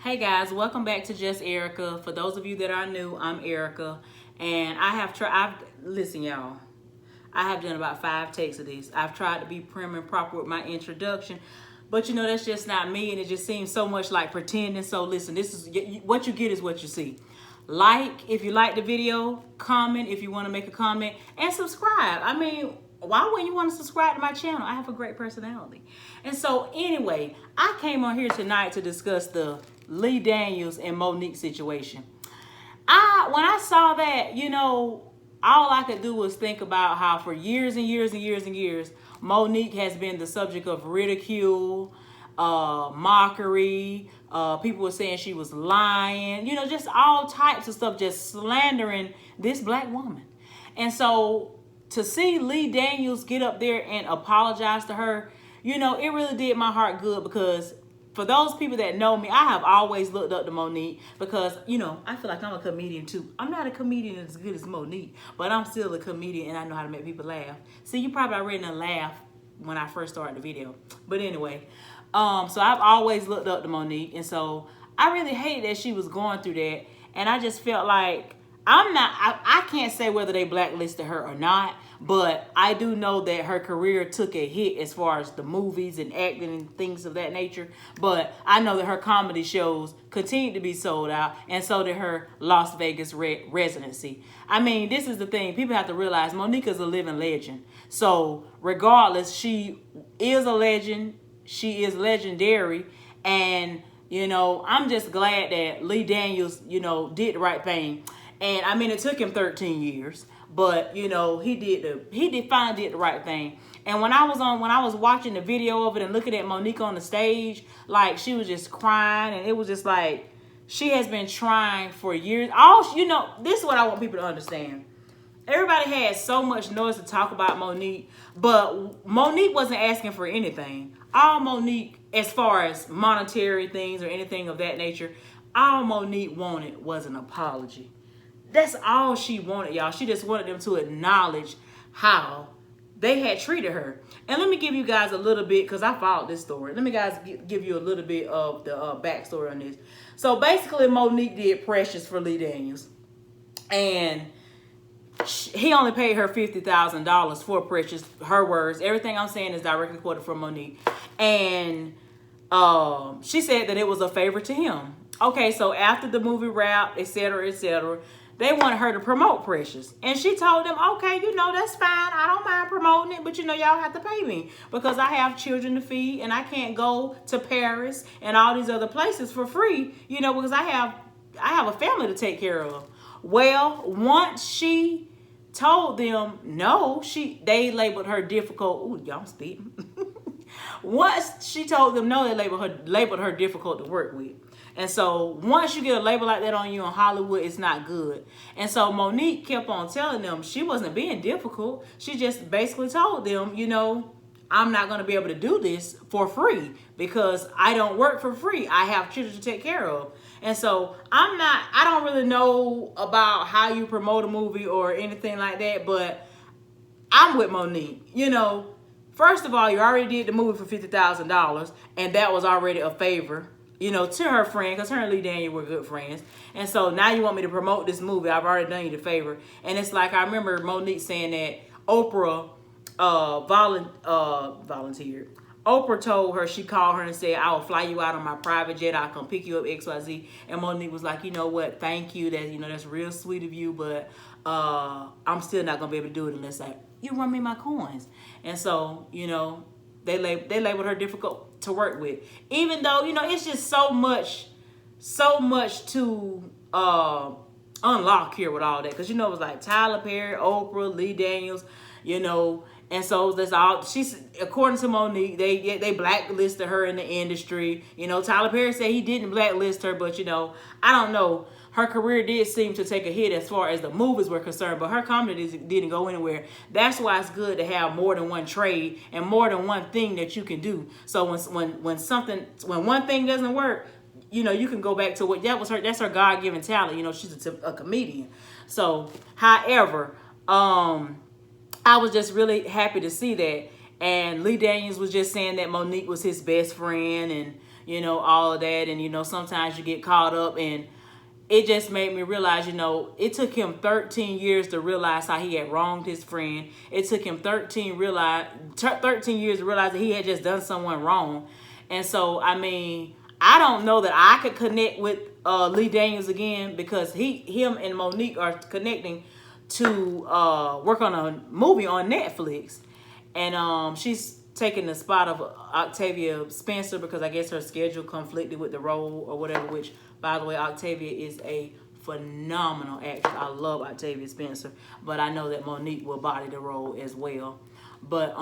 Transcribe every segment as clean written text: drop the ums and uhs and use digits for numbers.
Hey guys, welcome back to Just Erica. For those of you that are new, I'm Erica, and I have tried. Listen, y'all, I have done about 5 takes of this. I've tried to be prim and proper with my introduction, but you know that's just not me, and it just seems so much like pretending. So listen, this is what you get is what you see. Like if you like the video, comment if you want to make a comment, and subscribe. I mean, why wouldn't you want to subscribe to my channel? I have a great personality. And so anyway, I came on here tonight to discuss the Lee Daniels and Monique situation. When I saw that, all I could do was think about how for years and years and years and years, Monique has been the subject of ridicule, mockery. People were saying she was lying, just all types of stuff, just slandering this black woman. And so to see Lee Daniels get up there and apologize to her, it really did my heart good, because for those people that know me, I have always looked up to Monique because, I feel like I'm a comedian too. I'm not a comedian as good as Monique, but I'm still a comedian and I know how to make people laugh. See, you probably already done laugh when I first started the video. But anyway, so I've always looked up to Monique, and so I really hated that she was going through that. And I just felt like I can't say whether they blacklisted her or not, but I do know that her career took a hit as far as the movies and acting and things of that nature. But I know that her comedy shows continued to be sold out, and so did her Las Vegas residency. I mean, this is the thing. People have to realize Monique is a living legend. So regardless, she is a legend. She is legendary. And, I'm just glad that Lee Daniels, did the right thing. And I mean, it took him 13 years, but he finally did the right thing. And when I was watching the video of it and looking at Monique on the stage, like she was just crying, and it was just like she has been trying for years. This is what I want people to understand. Everybody had so much noise to talk about Monique, but Monique wasn't asking for anything. All Monique, as far as monetary things or anything of that nature, all Monique wanted was an apology. That's all she wanted, y'all. She just wanted them to acknowledge how they had treated her. And let me give you guys a little bit, because I followed this story. Let me guys give you a little bit of the backstory on this. So basically, Monique did Precious for Lee Daniels. And he only paid her $50,000 for Precious. Her words. Everything I'm saying is directly quoted from Monique. And she said that it was a favor to him. Okay, so after the movie wrapped, etc., etc., they wanted her to promote Precious. And she told them, okay, that's fine. I don't mind promoting it, but y'all have to pay me because I have children to feed and I can't go to Paris and all these other places for free, because I have a family to take care of. Well, once she told them no, they labeled her difficult. Ooh, y'all speaking. Once she told them no, they labeled her difficult to work with. And so once you get a label like that on you in Hollywood, it's not good. And so Monique kept on telling them she wasn't being difficult. She just basically told them, I'm not going to be able to do this for free because I don't work for free. I have children to take care of. And so I don't really know about how you promote a movie or anything like that, but I'm with Monique. First of all, you already did the movie for $50,000, and that was already a favor, to her friend, because her and Lee Daniels were good friends. And so now you want me to promote this movie. I've already done you the favor. And it's like, I remember Monique saying that Oprah volunteered. Oprah told her, she called her and said, I will fly you out on my private jet. I'll come pick you up, XYZ. And Monique was like, you know what? Thank you. That's real sweet of you, but I'm still not going to be able to do it unless you run me my coins. And so, they labeled her difficult to work with, even though it's just so much to unlock here with all that, because it was like Tyler Perry, Oprah, Lee Daniels, and so that's all. She's, according to Monique, they blacklisted her in the industry. Tyler Perry said he didn't blacklist her, but I don't know. Her career did seem to take a hit as far as the movies were concerned, but her comedy didn't go anywhere. That's why it's good to have more than one trade and more than one thing that you can do. So when one thing doesn't work, you can go back to what that's her God-given talent. She's a comedian. So, however, I was just really happy to see that. And Lee Daniels was just saying that Monique was his best friend, and you know, all of that. And you know, sometimes you get caught up, and it just made me realize, you know, it took him 13 years to realize how he had wronged his friend. It took him 13 years to realize that he had just done someone wrong. And so, I mean, I don't know that I could connect with Lee Daniels again, because him and Monique are connecting to work on a movie on Netflix. And she's taking the spot of Octavia Spencer, because I guess her schedule conflicted with the role or whatever, which, by the way, Octavia is a phenomenal actress. I love Octavia Spencer, but I know that Monique will body the role as well. But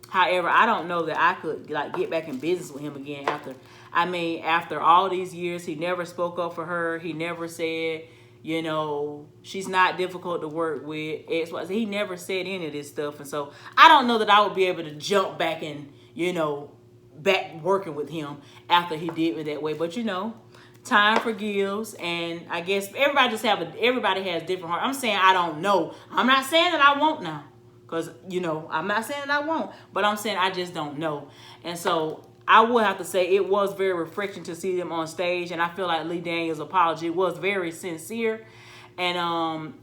however, I don't know that I could like get back in business with him again after all these years. He never spoke up for her. He never said, you know, she's not difficult to work with. He never said any of this stuff. And so I don't know that I would be able to jump back and, you know, back working with him after he did me that way. But, you know, time forgives. And I guess everybody has different heart. I'm saying I don't know. I'm not saying that I won't now. Because, you know, I'm not saying that I won't. But I'm saying I just don't know. And so I would have to say it was very refreshing to see them on stage, and I feel like Lee Daniels' apology was very sincere. And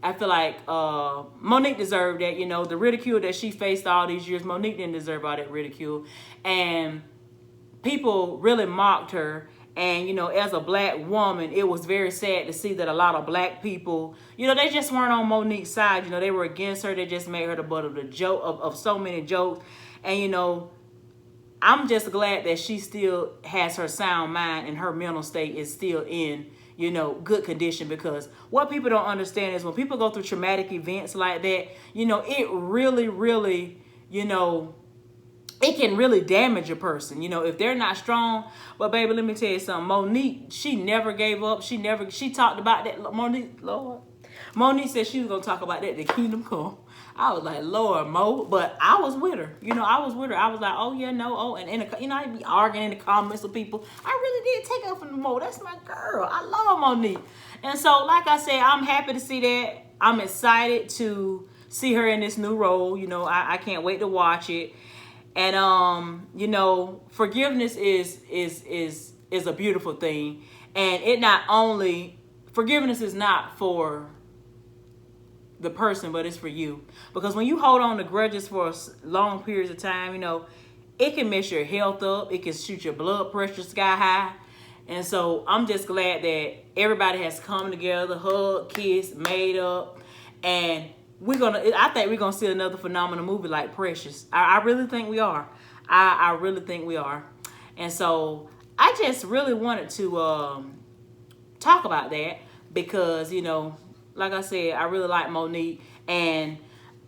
I feel like Monique deserved that. You know, the ridicule that she faced all these years, Monique didn't deserve all that ridicule. And people really mocked her. And, you know, as a black woman, it was very sad to see that a lot of black people, you know, they just weren't on Monique's side. You know, they were against her. They just made her the butt of the joke of so many jokes. And, you know, I'm just glad that she still has her sound mind and her mental state is still in, you know, good condition. Because what people don't understand is when people go through traumatic events like that, you know, it really, really, you know, it can really damage a person, you know, if they're not strong. But baby, let me tell you something. Monique, she never gave up. She talked about that. Monique said she was going to talk about that, the kingdom come. I was like, Lord, Mo. But I was with her. You know, I was with her. I was like, oh, yeah, no, oh. And you know, I'd be arguing in the comments with people. I really did take up from Mo. That's my girl. I love Monique. And so, like I said, I'm happy to see that. I'm excited to see her in this new role. You know, I can't wait to watch it. And, you know, forgiveness is a beautiful thing. And forgiveness is not for the person, but it's for you. Because when you hold on to grudges for long periods of time, you know, it can mess your health up. It can shoot your blood pressure sky high. And so I'm just glad that everybody has come together, hugged, kissed, made up. And I think we're going to see another phenomenal movie like Precious. I really think we are. I really think we are. And so I just really wanted to talk about that because, you know, like I said, I really like Monique, and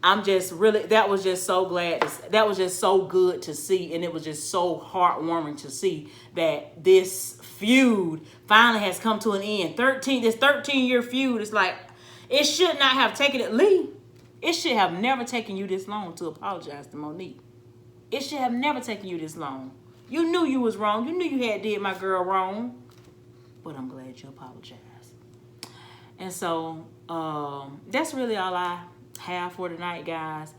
I'm just really, that was just so good to see, and it was just so heartwarming to see that this feud finally has come to an end. This 13-year feud is like, it should not have taken it, Lee. It should have never taken you this long to apologize to Monique. It should have never taken you this long. You knew you was wrong. You knew you had did my girl wrong, but I'm glad you apologized. And so that's really all I have for tonight, guys.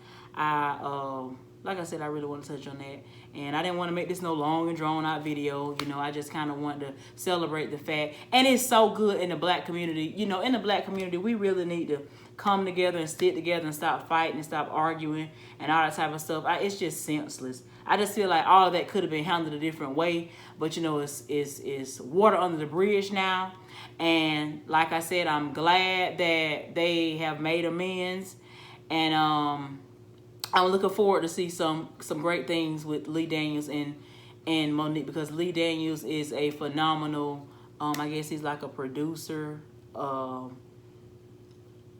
Like I said, I really want to touch on that. And I didn't want to make this no long and drawn out video. You know, I just kind of wanted to celebrate the fact. And it's so good in the black community. You know, in the black community, we really need to come together and stick together and stop fighting and stop arguing and all that type of stuff. It's just senseless. I just feel like all of that could have been handled a different way. But, you know, it's water under the bridge now. And like I said, I'm glad that they have made amends. And I'm looking forward to see some great things with Lee Daniels and Monique, because Lee Daniels is a phenomenal, I guess he's like a producer. I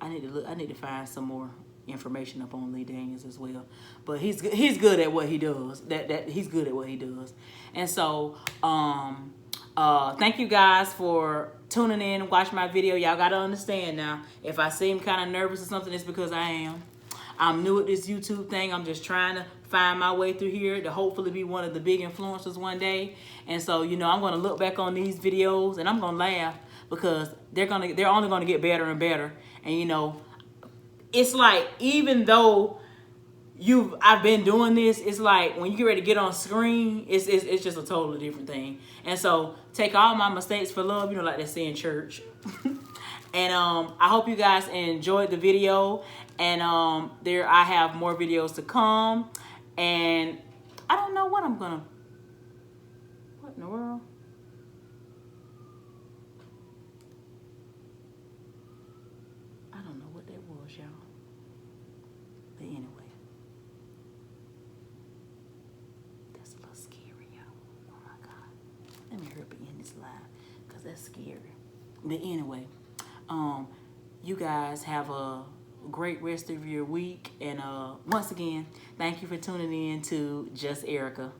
need to find some more information up on Lee Daniels as well. But he's good at what he does. He's good at what he does. And so thank you guys for tuning in and watching my video. Y'all gotta understand now, if I seem kind of nervous or something, it's because I am. I'm new at this YouTube thing. I'm just trying to find my way through here to hopefully be one of the big influencers one day. And so, you know, I'm going to look back on these videos and I'm going to laugh, because they're only going to get better and better. And, you know, it's like, even though I've been doing this. It's like when you get ready to get on screen, it's just a totally different thing. And so take all my mistakes for love, like they say in church. And I hope you guys enjoyed the video. And there I have more videos to come. And I don't know what I'm gonna. What in the world? I don't know what that was, y'all. But anyway. That's a little scary, y'all. Oh my God. Let me hurry up and end this live, because that's scary. But anyway, you guys have a great rest of your week. And once again, thank you for tuning in to Just Erica.